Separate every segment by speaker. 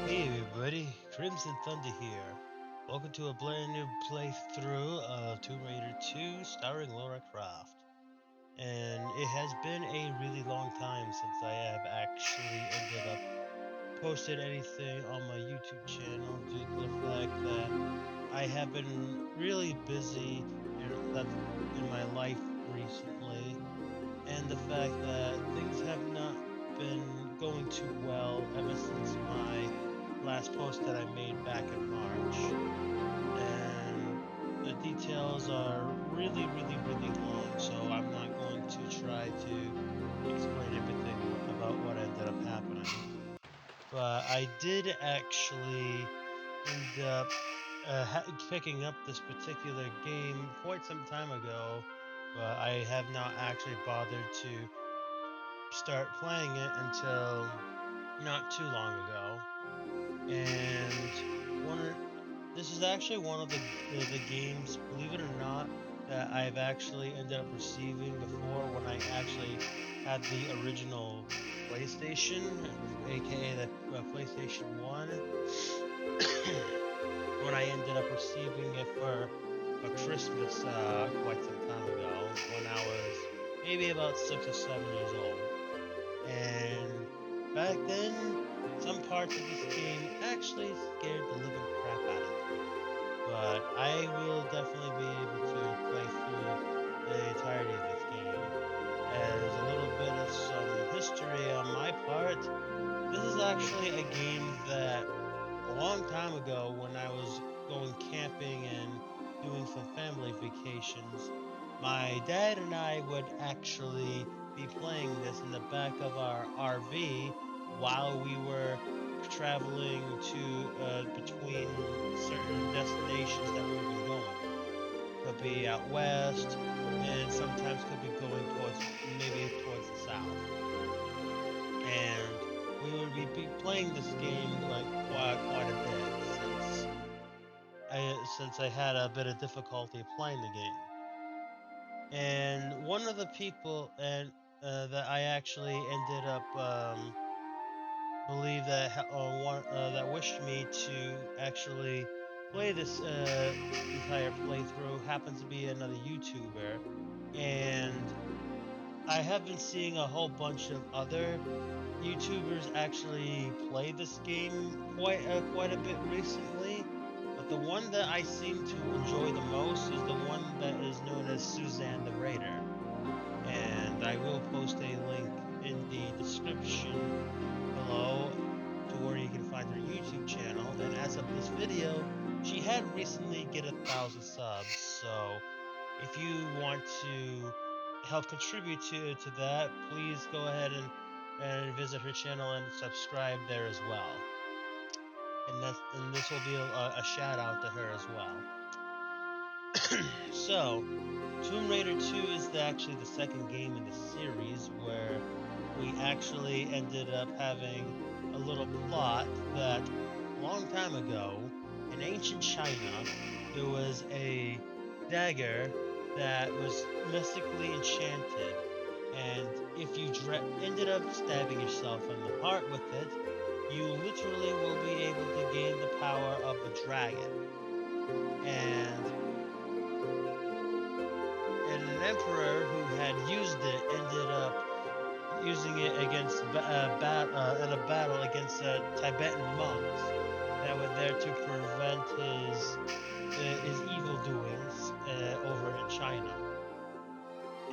Speaker 1: Hey everybody, Crimson Thunder here. Welcome to a brand new playthrough of Tomb Raider 2 starring Laura Croft. And it has been a really long time since I have actually ended up posted anything on my YouTube channel due to the fact that I have been really busy in my life recently, and the fact that things have not been going too well ever since my last post that I made back in March. And the details are really long, so I'm not going to try to explain everything about what ended up happening. But I did actually end up picking up this particular game quite some time ago, but I have not actually bothered to start playing it until not too long ago. And one of, this is actually one of the games, believe it or not, that I've actually ended up receiving before when I actually had the original PlayStation, aka the PlayStation 1. When I ended up receiving it for a Christmas quite some time ago when I was maybe about 6 or 7 years old. And back then, some parts of this game actually scared the living crap out of me. But I will definitely be able to play through the entirety of this game. As a little bit of some history on my part, this is actually a game that a long time ago when I was going camping and doing some family vacations, my dad and I would actually be playing this in the back of our RV while we were traveling to between certain destinations that we were going. Could be out west, and sometimes could be going towards maybe towards the south. And we would be playing this game like quite a bit since I had a bit of difficulty playing the game. And one of the people that I actually ended up believe that that wished me to actually play this entire playthrough happens to be another YouTuber, and I have been seeing a whole bunch of other YouTubers actually play this game quite a bit recently, but the one that I seem to enjoy the most is the one that is known as Suzanne the Raider. And I will post a link in the description below to where you can find her YouTube channel. And as of this video, she had recently get 1,000 subs. So if you want to help contribute to that, please go ahead and visit her channel and subscribe there as well. And this will be a shout out to her as well. So, Tomb Raider 2 is actually the second game in the series where we actually ended up having a little plot that a long time ago in ancient China there was a dagger that was mystically enchanted, and if you ended up stabbing yourself in the heart with it, you literally will be able to gain the power of the dragon. And an emperor who had used it ended up using it against in a battle against Tibetan monks that were there to prevent his evil doings over in China.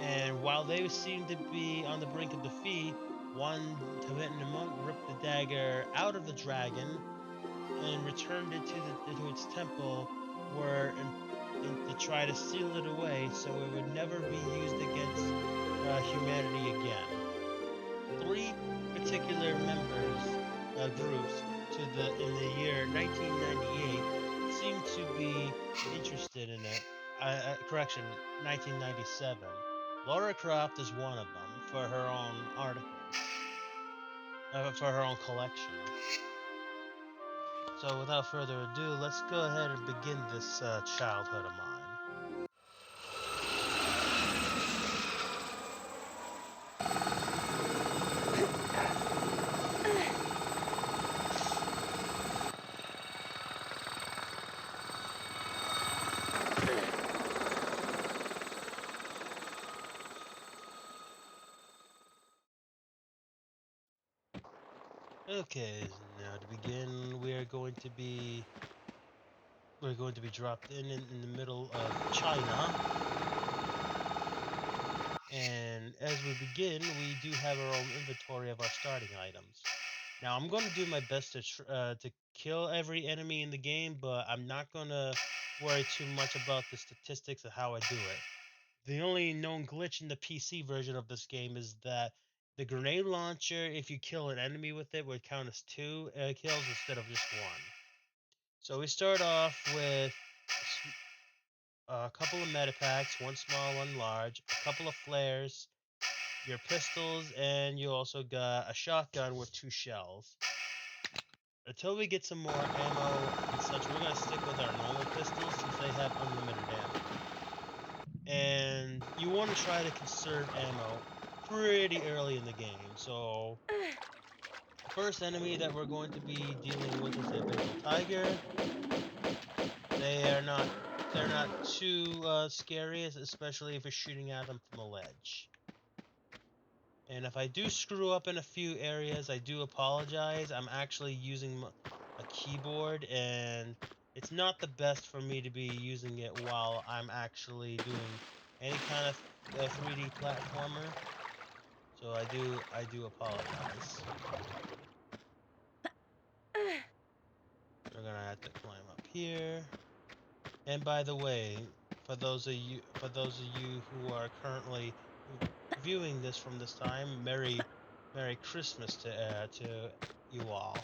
Speaker 1: And while they seemed to be on the brink of defeat, one Tibetan monk ripped the dagger out of the dragon and returned it to its temple, where and to try to seal it away so it would never be used against humanity again. Three particular members groups to the in the year 1998 seem to be interested in it. Correction, 1997. Laura Croft is one of them for her own articles, for her own collection. So without further ado, let's go ahead and begin this childhood of mine. Okay, now to begin, we're going to be dropped in the middle of China, and as we begin, we do have our own inventory of our starting items. Now, I'm going to do my best to kill every enemy in the game, but I'm not going to worry too much about the statistics of how I do it. The only known glitch in the PC version of this game is that the grenade launcher, if you kill an enemy with it, would count as two kills instead of just one. So we start off with a couple of medipacks, one small, one large, a couple of flares, your pistols, and you also got a shotgun with two shells. Until we get some more ammo and such, we're going to stick with our normal pistols since they have unlimited ammo. And you want to try to conserve ammo pretty early in the game. So the first enemy that we're going to be dealing with is a Bengal tiger. They are not they're not too scary, especially if you're shooting at them from a ledge. And if I do screw up in a few areas, I do apologize. I'm actually using a keyboard, and it's not the best for me to be using it while I'm actually doing any kind of 3D platformer. So I do apologize. We're gonna have to climb up here. And by the way, for those of you who are currently viewing this from this time, Merry Christmas to you all.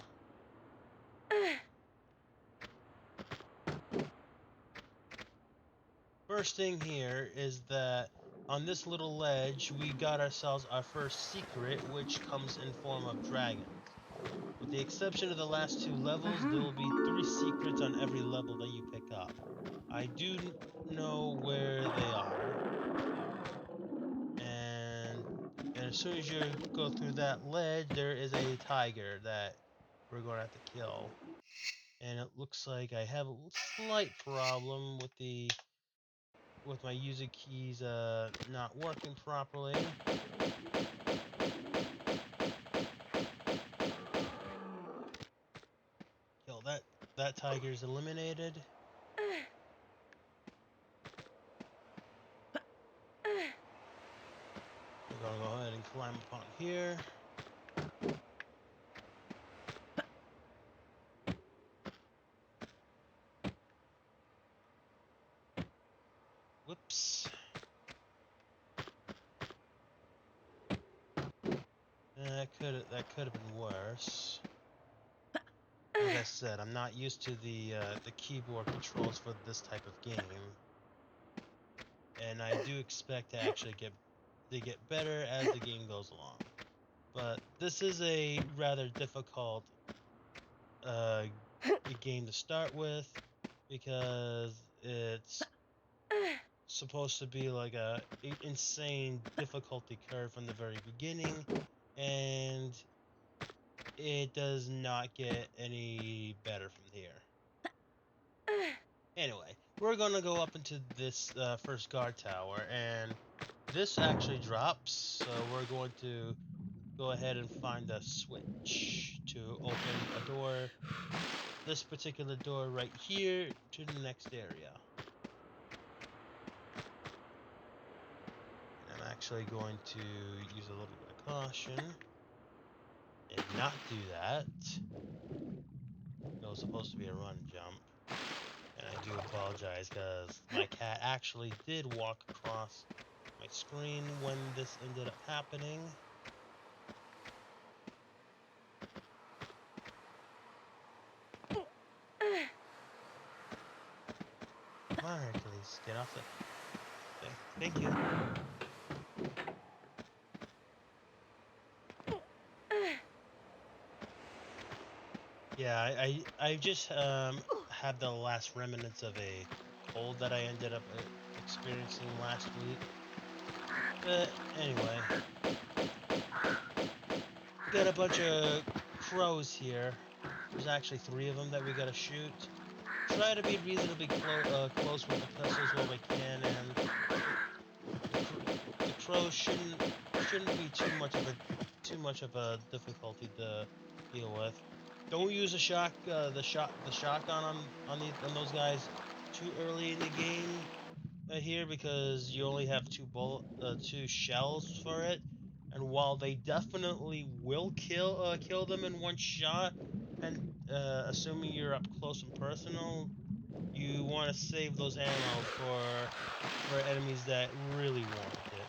Speaker 1: First thing here is that on this little ledge, we got ourselves our first secret, which comes in form of dragons. With the exception of the last two levels, there will be three secrets on every level that you pick up. I do know where they are, and as soon as you go through that ledge, there is a tiger that we're going to have to kill. And it looks like I have a slight problem with my user keys not working properly. Kill that tiger's eliminated. We're gonna go ahead and climb upon here. Whoops. That could have been worse. Like I said, I'm not used to the keyboard controls for this type of game, and I do expect to actually get better as the game goes along. But this is a rather difficult uh, game to start with because it's supposed to be like a insane difficulty curve from the very beginning, and it does not get any better from here. Anyway, we're gonna go up into this first guard tower, and this actually drops, so we're going to go ahead and find a switch to open a door, this particular door right here, to the next area. And I'm actually going to use a little bit of caution and not do that. It was supposed to be a run jump. And I do apologize because my cat actually did walk across my screen when this ended up happening. Come on, Hercules, get off the... Thank you. Yeah, I just have the last remnants of a cold that I ended up experiencing last week. But anyway, got a bunch of crows here. There's actually three of them that we gotta shoot. Try to be reasonably close with the pistols while we can, and the crows shouldn't be too much of a difficulty to deal with. Don't use the shotgun on those guys too early in the game here, because you only have two shells for it. And while they definitely will kill them in one shot, and assuming you're up close and personal, you want to save those ammo for enemies that really warrant it.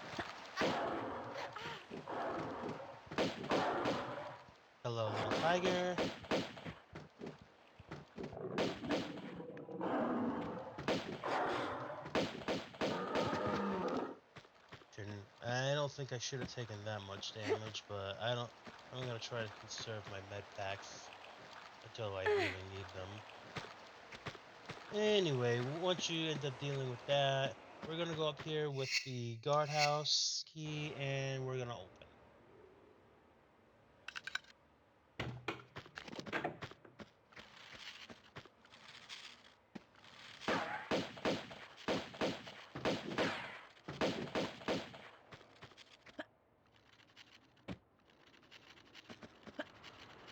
Speaker 1: Hello, little tiger. I don't think I should have taken that much damage, but I'm gonna try to conserve my med packs until I really need them. Anyway, once you end up dealing with that, we're gonna go up here with the guardhouse key, and we're gonna open.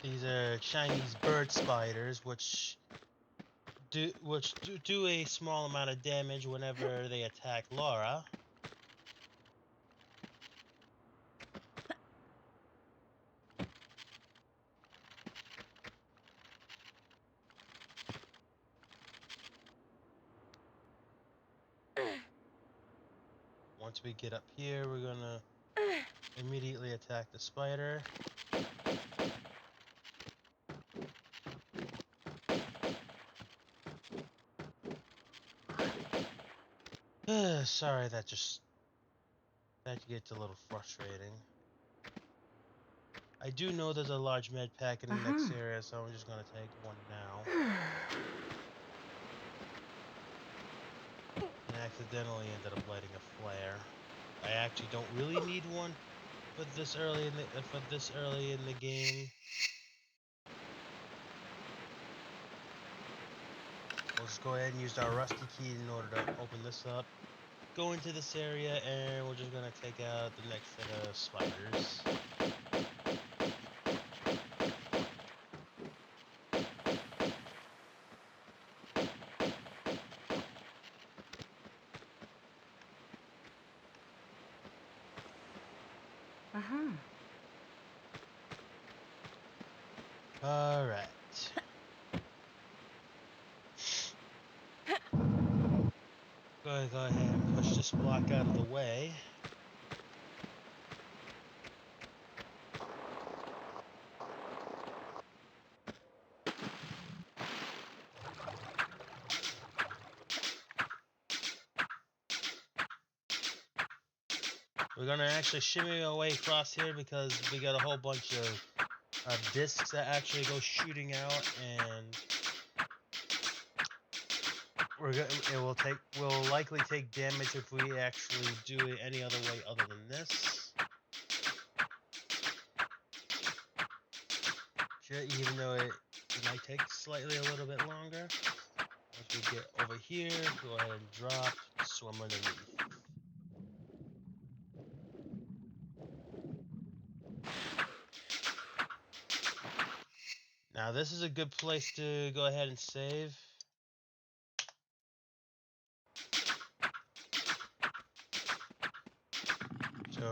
Speaker 1: These are Chinese bird spiders, which do a small amount of damage whenever they attack Laura. Once we get up here, we're gonna immediately attack the spider. Sorry, that gets a little frustrating. I do know there's a large med pack in the next area, so I'm just gonna take one now. And accidentally ended up lighting a flare. I actually don't really need one for this early in the game. We'll just go ahead and use our rusty key in order to open this up. Go into this area, and we're just gonna take out the next set of spiders. Alright. Go ahead and push this block out of the way. We're gonna actually shimmy our way across here because we got a whole bunch of discs that actually go shooting out, and we'll likely take damage if we actually do it any other way other than this. Even though it might take slightly a little bit longer. Once we get over here, go ahead and drop, swim underneath. Now this is a good place to go ahead and save. So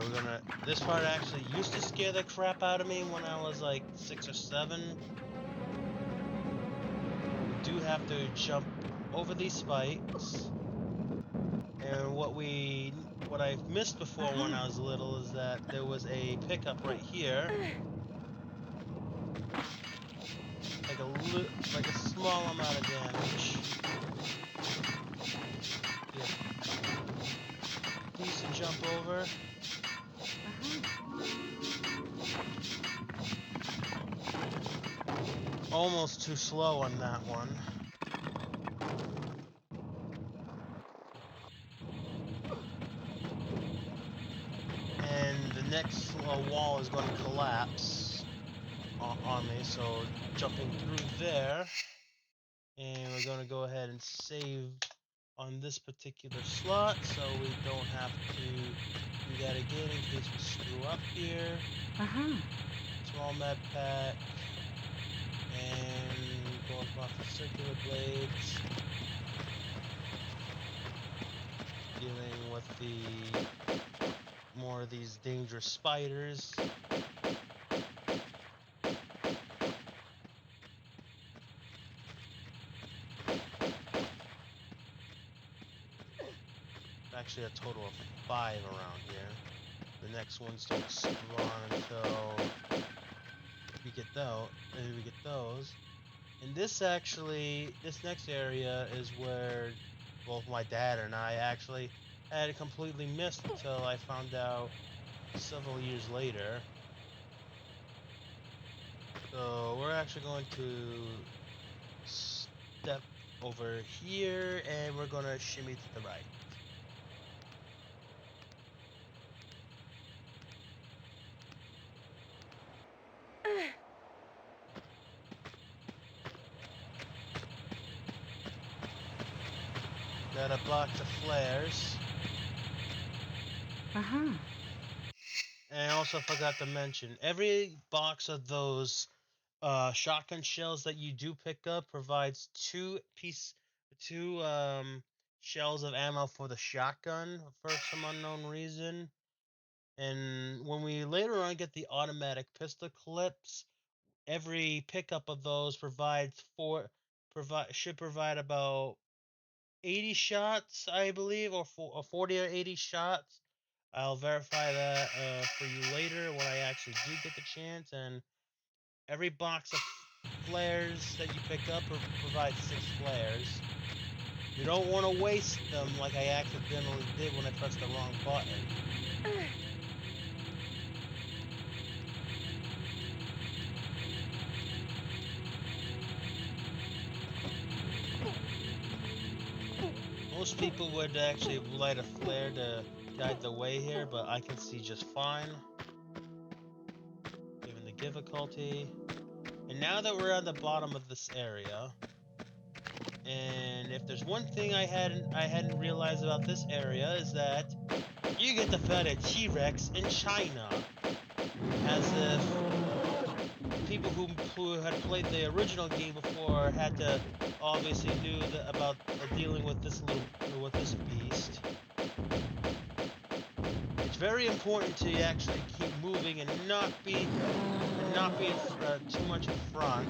Speaker 1: this part actually used to scare the crap out of me when I was like 6 or 7. We do have to jump over these spikes. And what I've missed before when I was little is that there was a pickup right here. Like a small amount of damage. Yeah. Decent jump over. Almost too slow on that one. And the next wall is going to collapse on me, so jumping through there. And we're going to go ahead and save on this particular slot, so we don't have to do that again in case we screw up here.
Speaker 2: Uh-huh.
Speaker 1: Small med pack, and going across the circular blades, dealing with the more of these dangerous spiders. Actually, a total of 5 around here. The next ones don't spawn until we get those. And this next area is where both my dad and I actually had completely missed until I found out several years later. So we're actually going to step over here and we're going to shimmy to the right. Got a box of flares.
Speaker 2: Uh-huh.
Speaker 1: And I also forgot to mention, every box of those shotgun shells that you do pick up provides two shells of ammo for the shotgun for some unknown reason. And when we later on get the automatic pistol clips, every pickup of those should provide about 80 shots, I believe, or 40 or 80 shots. I'll verify that for you later when I actually do get the chance. And every box of flares that you pick up provides 6 flares. You don't want to waste them like I accidentally did when I pressed the wrong button. Most people would actually light a flare to guide the way here, but I can see just fine given the difficulty. And now that we're at the bottom of this area, and if there's one thing I hadn't realized about this area is that you get to fight a T-Rex in China, as if people who had played the original game before had to obviously knew about dealing with this beast. It's very important to actually keep moving and not be too much in front.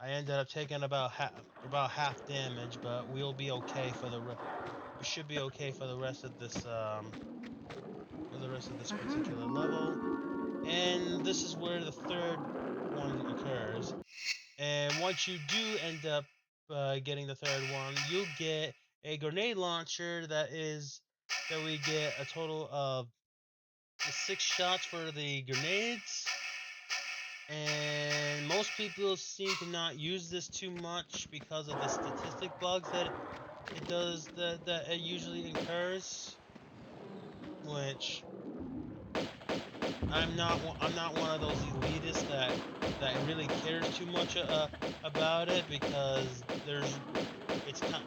Speaker 1: I ended up taking about half damage, but we should be okay for the rest of this
Speaker 2: Uh-huh.
Speaker 1: particular level. And this is where the third one occurs. And once you do end up getting the third one, you'll get a grenade launcher that we get a total of 6 shots for the grenades. And most people seem to not use this too much because of the statistic bugs that that it usually incurs. Which I'm not one of those elitists that really cares too much about it, because it's kind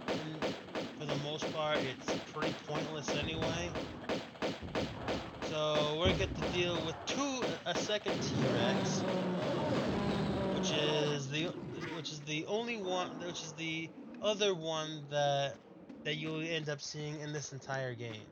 Speaker 1: for the most part it's pretty pointless anyway. So we're get to deal with a second T-Rex, which is the only one, which is the other one that you'll end up seeing in this entire game.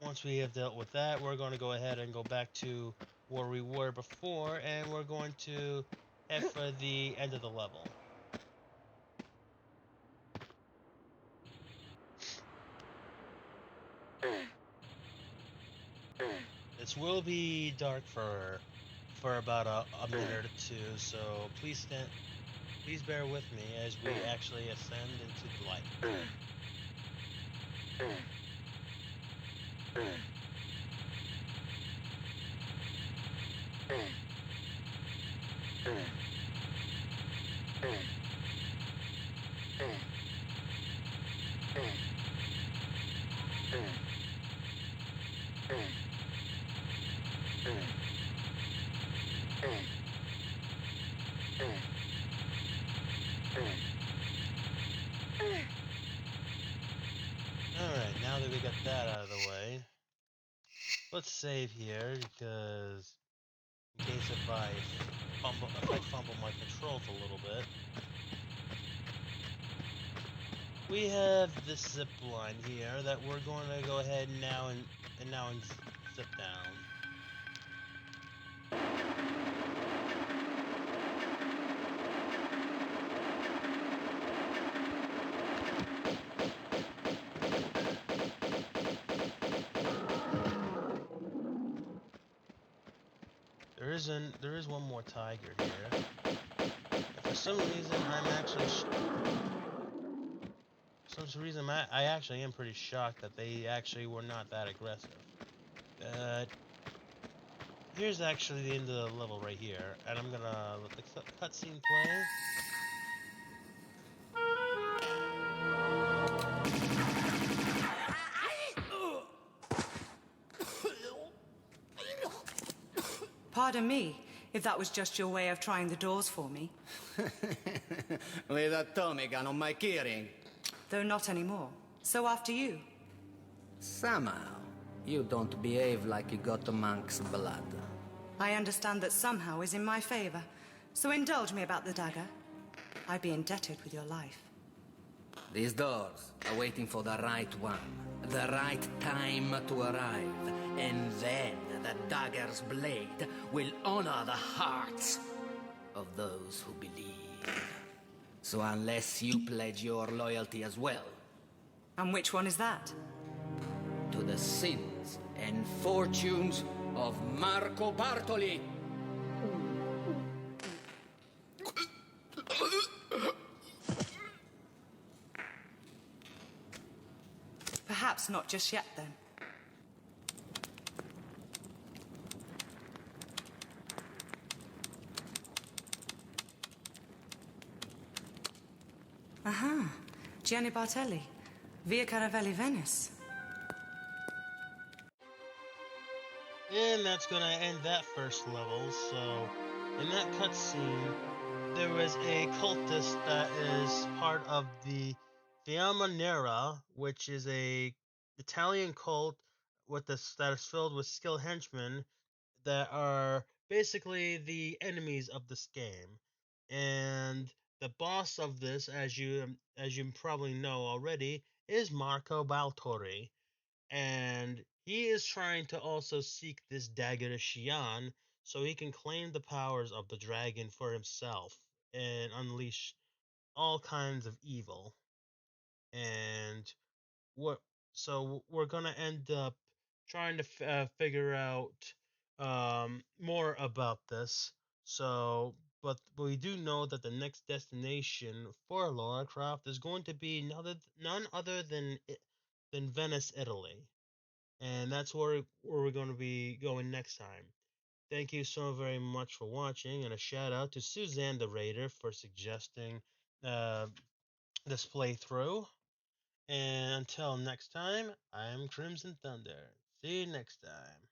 Speaker 1: Once we have dealt with that, we're going to go ahead and go back to where we were before, and we're going to head for the end of the level. This will be dark for about a minute or two, so please bear with me as we actually ascend into the light. now that we got that out of the way, let's save here because in case if I fumble my controls a little bit, we have this zip line here that we're going to go ahead and zip down. There is one more tiger here. And for some reason, I actually am pretty shocked that they actually were not that aggressive. Uh, Here's actually the end of the level right here, and I'm gonna let the cutscene play.
Speaker 2: Pardon me, if that was just your way of trying the doors for me.
Speaker 3: With a Tommy gun on my keyring.
Speaker 2: Though not anymore. So after you.
Speaker 3: Somehow, you don't behave like you got a monk's blood.
Speaker 2: I understand that somehow is in my favor. So indulge me about the dagger. I'd be indebted with your life.
Speaker 3: These doors are waiting for the right one, the right time to arrive, and then the dagger's blade will honor the hearts of those who believe. So unless you pledge your loyalty as well...
Speaker 2: And which one is that?
Speaker 3: To the sins and fortunes of Marco Bartoli.
Speaker 2: Perhaps not just yet, then. Aha, Gianni Bartelli, Via Caravelli, Venice.
Speaker 1: And that's gonna end that first level. So, in that cutscene, there was a cultist that is part of the Fiamma Nera, which is a Italian cult that is filled with skilled henchmen that are basically the enemies of this game. And the boss of this, as you probably know already, is Marco Baltori, and he is trying to also seek this dagger to Xi'an so he can claim the powers of the dragon for himself and unleash all kinds of evil. And what so we're gonna end up trying to figure out more about this. So, but we do know that the next destination for Lara Croft is going to be none other than Venice, Italy, and that's where we're going to be going next time. Thank you so very much for watching, and a shout out to Suzanne the Raider for suggesting uh, this playthrough. And until next time, I'm Crimson Thunder. See you next time.